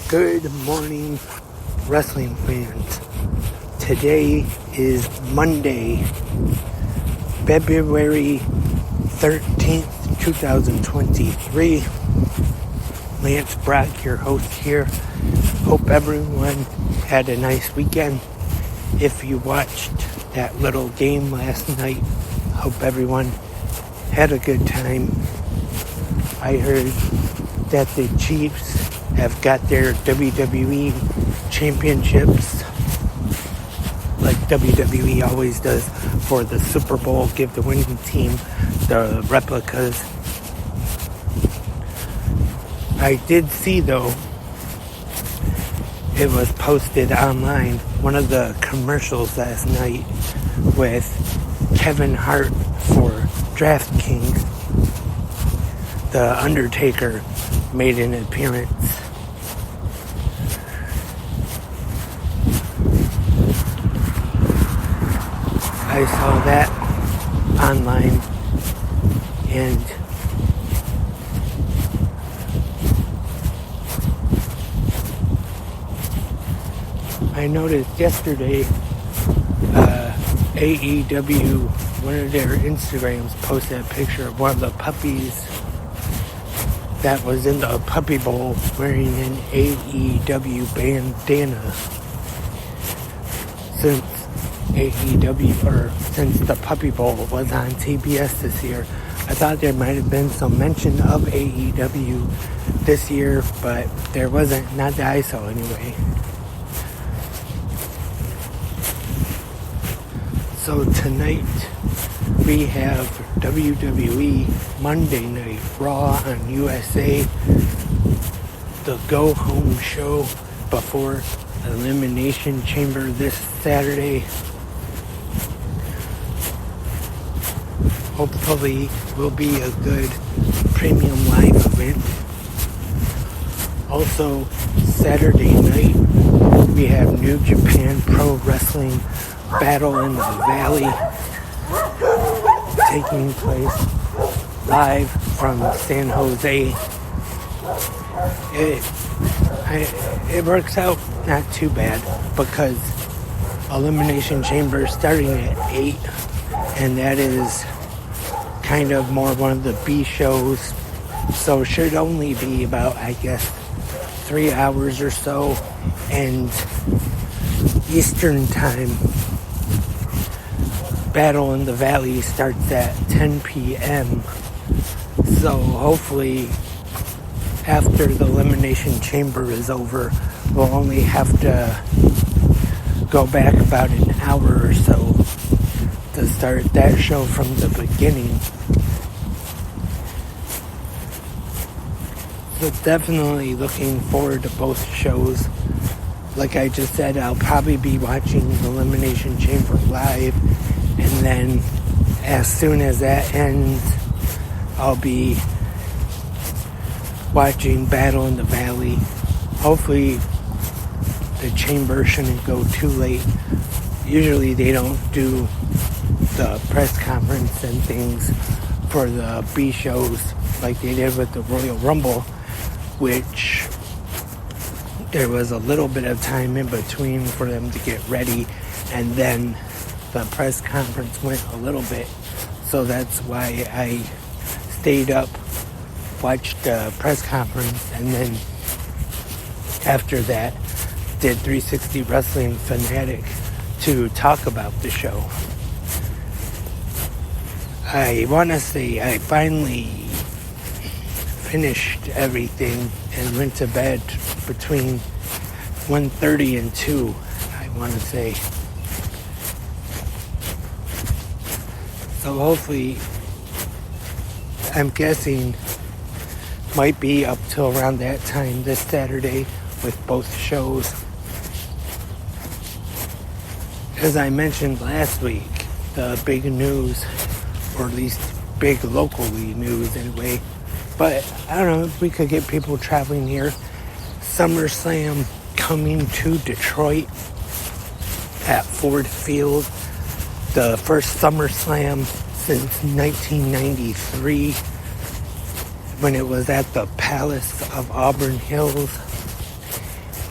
Good morning, wrestling fans. Today is Monday, February 13th, 2023. Lance Brock, your host here. Hope everyone had a nice weekend. If you watched that little game last night, hope everyone had a good time. I heard that the Chiefs have got their WWE championships like WWE always does for the Super Bowl, give the winning team the replicas. I did see, though, it was posted online, one of the commercials last night with Kevin Hart for DraftKings. The Undertaker made an appearance. I saw that online, and I noticed yesterday AEW, one of their Instagrams, posted a picture of one of the puppies that was in the Puppy Bowl wearing an AEW bandana. Since the Puppy Bowl was on TBS this year, I thought there might have been some mention of AEW this year, but there wasn't, not that I saw anyway. So tonight we have WWE Monday Night Raw on USA, the Go Home show before Elimination Chamber this Saturday. Hopefully will be a good premium live event. Also, Saturday night we have New Japan Pro Wrestling Battle in the Valley taking place live from San Jose. It works out not too bad because Elimination Chamber is starting at 8, and that is kind of more one of the B shows, so it should only be about, I guess, 3 hours or so, and Eastern time. Battle in the Valley starts at 10 p.m. So hopefully after the Elimination Chamber is over, we'll only have to go back about an hour or so to start that show from the beginning. So definitely looking forward to both shows. Like I just said, I'll probably be watching the Elimination Chamber live, and then as soon as that ends, I'll be watching Battle in the Valley. Hopefully the Chamber shouldn't go too late. Usually they don't do the press conference and things for the B shows like they did with the Royal Rumble, which there was a little bit of time in between for them to get ready, and then the press conference went a little bit, so that's why I stayed up, watched the press conference, and then after that did 360 Wrestling Fanatic to talk about the show. I want to say I finally finished everything and went to bed between 1:30 and 2, I want to say. So hopefully, I'm guessing, might be up till around that time this Saturday with both shows. As I mentioned last week, the big news, or at least big locally news anyway, but I don't know if we could get people traveling here. SummerSlam coming to Detroit at Ford Field. The first SummerSlam since 1993, when it was at the Palace of Auburn Hills.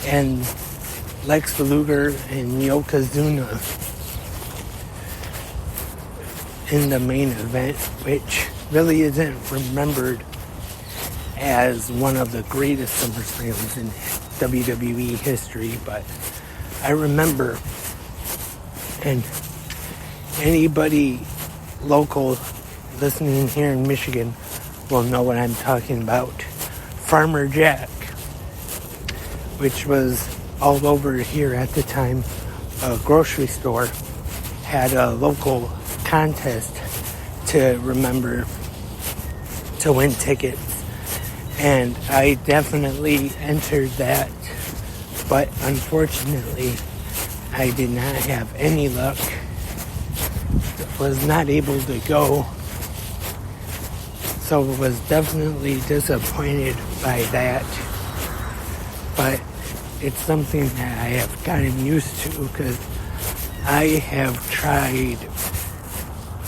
and Lex Luger and Yokozuna in the main event, which really isn't remembered as one of the greatest SummerSlams in WWE history, but I remember, and anybody local listening here in Michigan will know what I'm talking about. Farmer Jack, which was all over here at the time, a grocery store, had a local contest to remember to win tickets, and I definitely entered that, but unfortunately I did not have any luck, was not able to go, so was definitely disappointed by that, but it's something that I have gotten used to because I have tried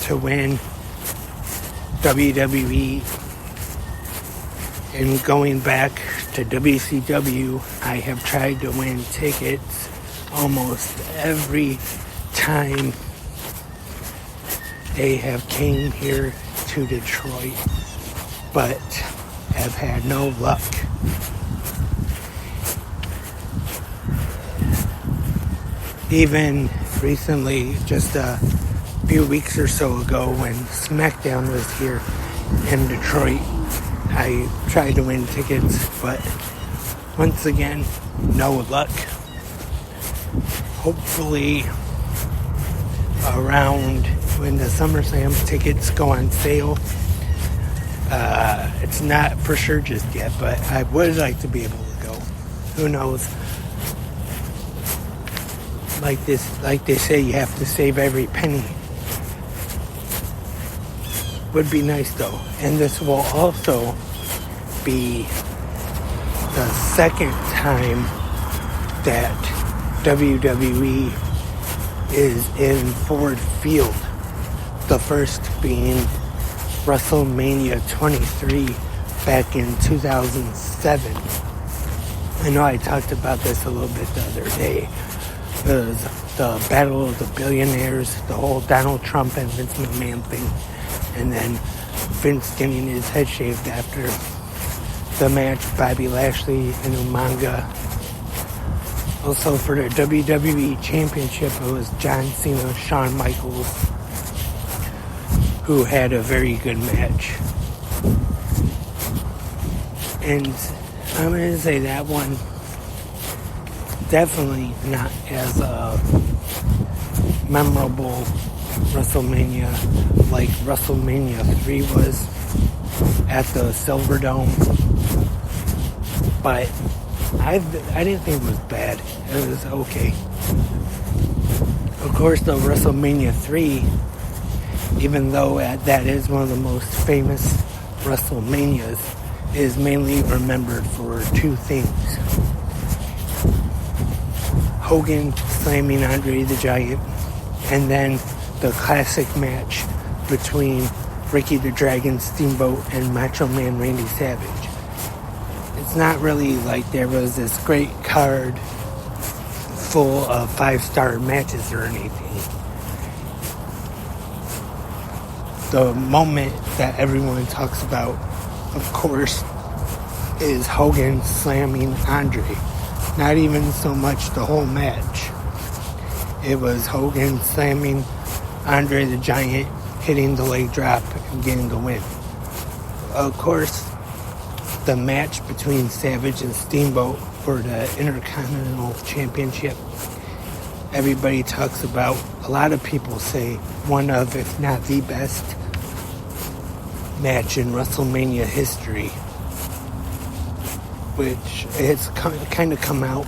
to win WWE, and going back to WCW, I have tried to win tickets almost every time they have came here to Detroit, but have had no luck. Even recently, just a few weeks or so ago, when SmackDown was here in Detroit, I tried to win tickets, but once again, no luck. Hopefully, around when the SummerSlam tickets go on sale, it's not for sure just yet, but I would like to be able to go. Who knows? Like they say, you have to save every penny. Would be nice though. And this will also be the second time that WWE is in Ford Field. The first being WrestleMania 23 back in 2007. I know I talked about this a little bit the other day. The Battle of the Billionaires, the whole Donald Trump and Vince McMahon thing, and then Vince getting his head shaved after the match, Bobby Lashley and Umaga. Also for the WWE Championship, it was John Cena, Shawn Michaels, who had a very good match. And I'm going to say that one definitely not as a memorable WrestleMania like WrestleMania 3 was at the Silverdome, but I didn't think it was bad. It was okay. Of course, the WrestleMania 3, even though that is one of the most famous WrestleManias, is mainly remembered for two things. Hogan slamming Andre the Giant, and then the classic match between Ricky the Dragon Steamboat and Macho Man Randy Savage. It's not really like there was this great card full of 5-star matches or anything. The moment that everyone talks about, of course, is Hogan slamming Andre. Not even so much the whole match. It was Hogan slamming Andre the Giant, hitting the leg drop, and getting the win. Of course, the match between Savage and Steamboat for the Intercontinental Championship, everybody talks about. A lot of people say one of, if not the best match in WrestleMania history. Which it's kind of come out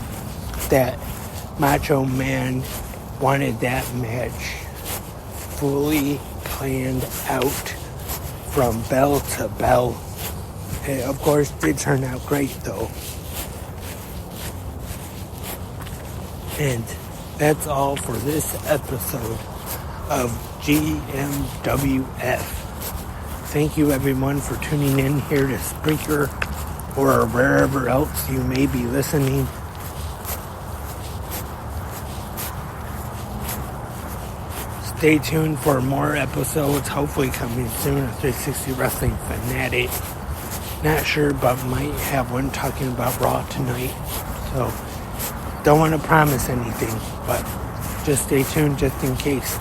that Macho Man wanted that match fully planned out from bell to bell. It, of course, did turn out great, though. And that's all for this episode of GMWF. Thank you, everyone, for tuning in here to Spreaker or wherever else you may be listening. stay tuned for more episodes, hopefully coming soon, a 360 Wrestling Fanatic. Not sure, but might have one talking about Raw tonight. So, don't want to promise anything, but just stay tuned just in case.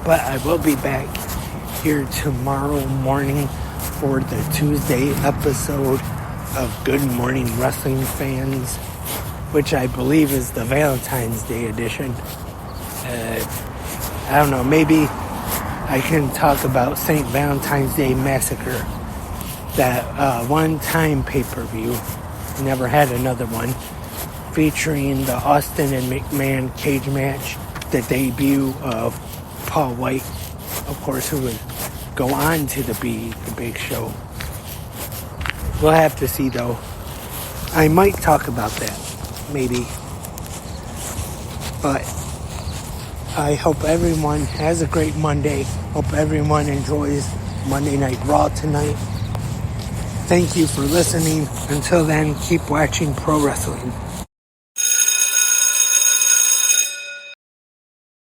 But I will be back here tomorrow morning for the Tuesday episode of Good Morning Wrestling Fans, which I believe is the Valentine's Day edition. I don't know, maybe I can talk about St. Valentine's Day Massacre, that one-time pay-per-view, never had another one, featuring the Austin and McMahon cage match, the debut of Paul White, of course, who would go on to be the Big Show. We'll have to see, though. I might talk about that, maybe. But I hope everyone has a great Monday. Hope everyone enjoys Monday Night Raw tonight. Thank you for listening. Until then, keep watching pro wrestling.